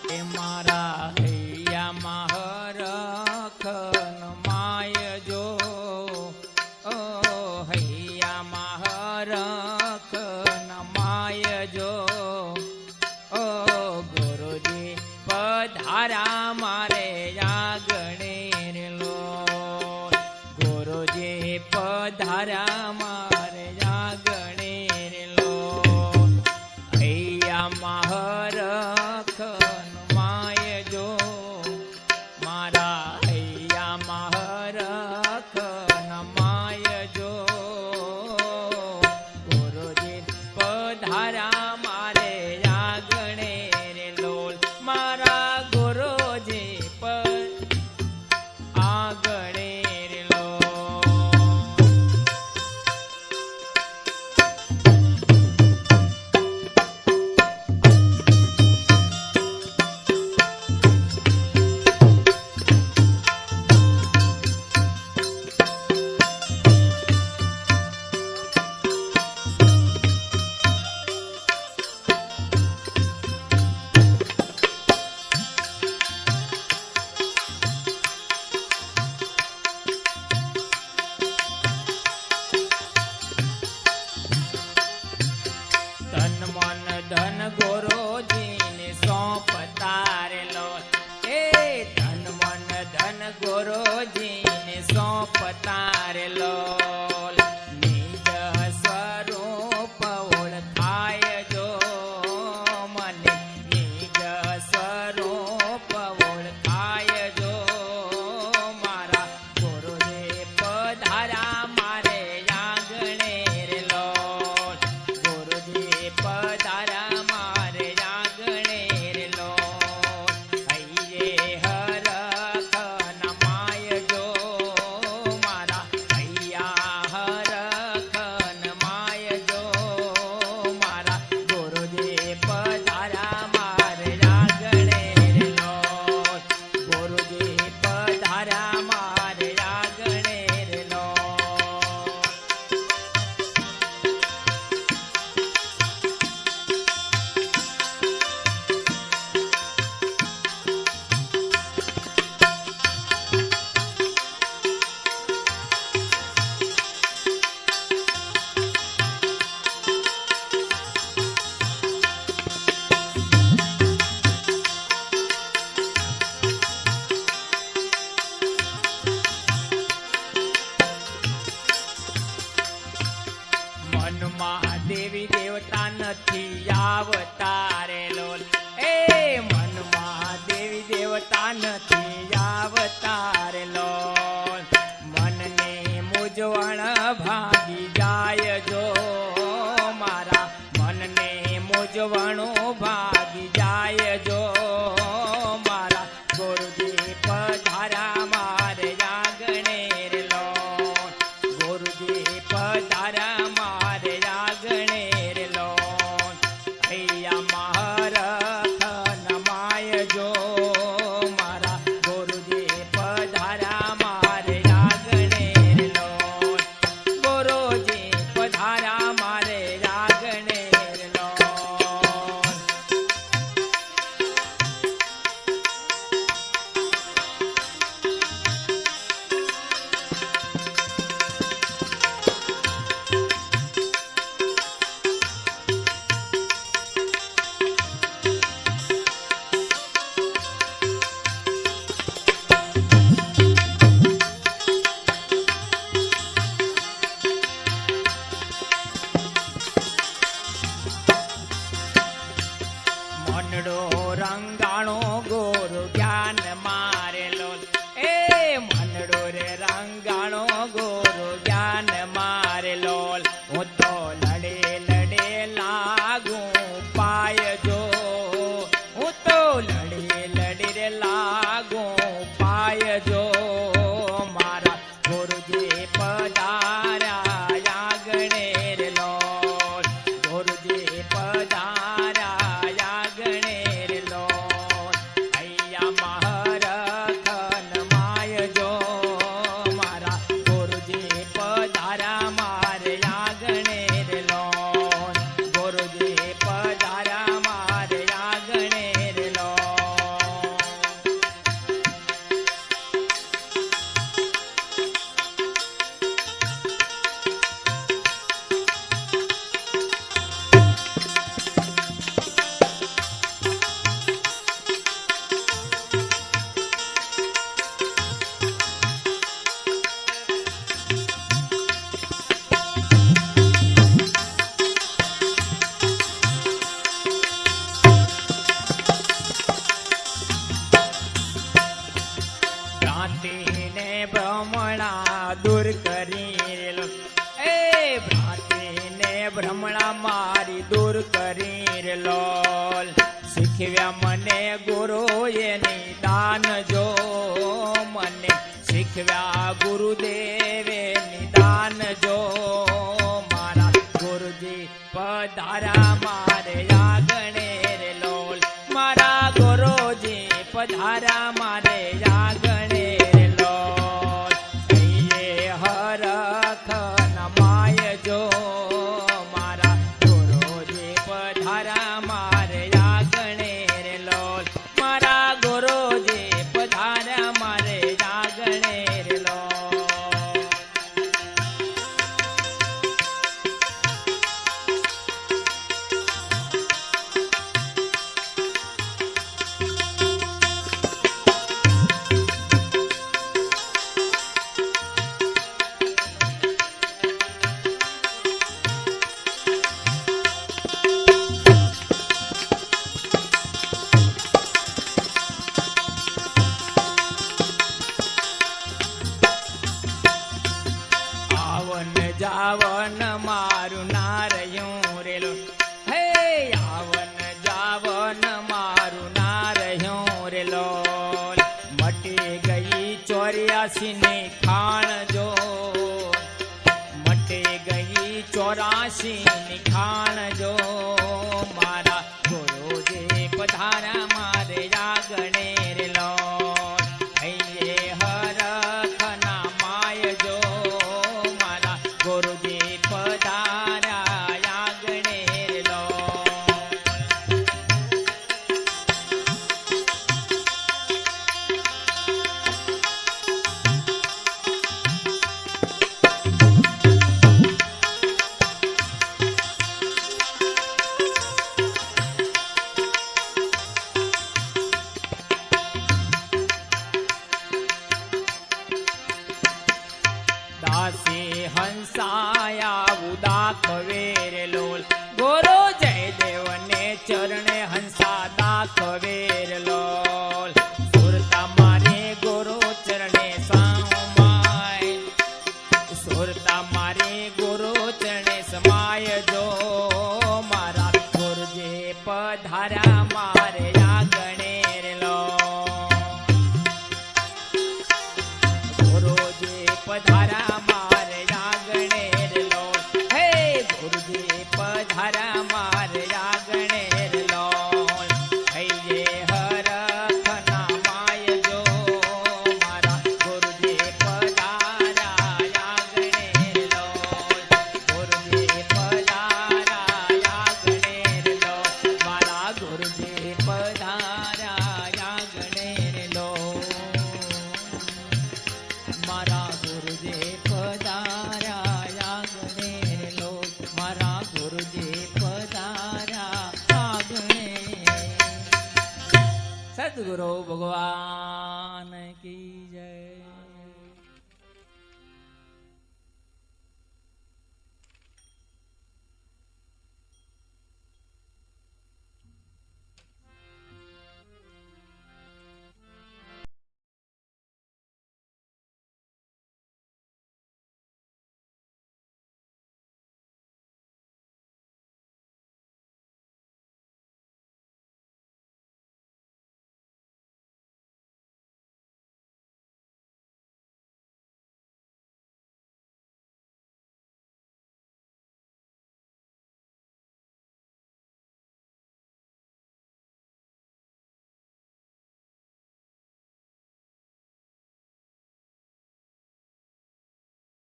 એ મારા હૈયામાં હરખન માય જો હૈયામાં હરખન માય જો ગુરુજી પધારા મારે આગણે લો ગુરુજી પધારા મારે આગણે લો હૈયામાં હરખન માય જો મારા હૈયામાં હરખન માય જો ગુરુજી પધારા મારે આગણે લોલ મારા ગુરુજી આગણે લો તન મન ધન ગુરુજીને સોંપતા રે લો એ તન મન ધન ગુરુજીને સોંપતા રે લો નિજ સ્વરૂપ ઓળખાય જો મને નિજ સ્વરૂપ ઓળખાય જો મારા ગુરુજી પધારા મારે આંગણે રે લો ગુરુજી પધારા મારે આગણે રે લો હૈયે હરખન માય જો મારા હૈયા હરખન માય જો મારા ગુરુજી પધારા મારે આગણે રે લો ગુરુજી પધારા મારે આગણે રે લો મનમાં દેવી દેવતા નથી આવતા રે લોલ એ મનમાં દેવી દેવતા નથી આવતા રે લોલ મનને મૂંઝવણ ભાગી જાય જો મારા મનને મૂંઝવણો ભાગી જાય જો મારા ગુરુજી પધારા મારે આગણે રે લોલ ગુરુજી પધારા મારે આગણે રે લો હૈયામાં હરખન માય જો મારા ગુરુજી પધારા મારે આગણે રે લો ગુરુજી પધારા મારે આગણે રે લો મનડો રંગાણો ગુરુ જ્ઞાન મારેલો એ મનડો રે રંગાણો ગુરુ જ્ઞાન મારેલો હું તો લડે લડે લાગુ પાય જો હું તો લડે લડે રે લાગુ પાય જો મારા ગુરુજી પધારા આગણે રે લો ગુરુજી પધારા આગણે રે લો ગુરુએ નિદાન જો મને શીખવ્યા ગુરુદેવે નિદાન જો મારા ગુરુજી પધારા મારે આગણે રે લોલ મારા ગુરુજી પધારા મારે આગણે રે લોલ કહીએ હરખ નમાય જો મારા ગુરુજી પધારા મારે આગણે રે લોલ મારા ગુરુજી પધારા મારે આગણે રે લોલ જાવન મારું ના રહ્યું રેલો હે આવન જાવન મારું ના રહ્યું રેલો મટી ગઈ 84 ની ખાણ જો મટી ગઈ 84 ની ખાણ જો મારા ગુરુજી પધારા મારે આગણે રેલો હૈયે હરખ ના માય જો ગુરુજી પધારા આગણે રે લો દાસી હંસાયા દાખવે રે લોલ ગુરુ જયદેવને ચરણે હંસા દાખવે રે લોલ સુરતા મારે ગુરુ ચરણે સમાય સુરતા મારે ગુરુ ચરણે સમાય જો મારા ગુરુજી પધારા મારે આગણે રે લોલ ગુરુજી પધારા મારે આગણે રે લોલ હે ગુરુજી પધારા મારે આગણે રે લોલ હૈયે હરખ ના માય જો મારા ગુરુજી પધારા આગણે રે લોલ ગુરુજી પધારા આગણે રે લોલ મારા ગુરુજી પધારા આગણે રે લોલ મારા ગુરુજી પધારા આગણે રે લોલ મારા ગુરુજી પધારા આગણે સદગુરુ ભગવાન કી જય।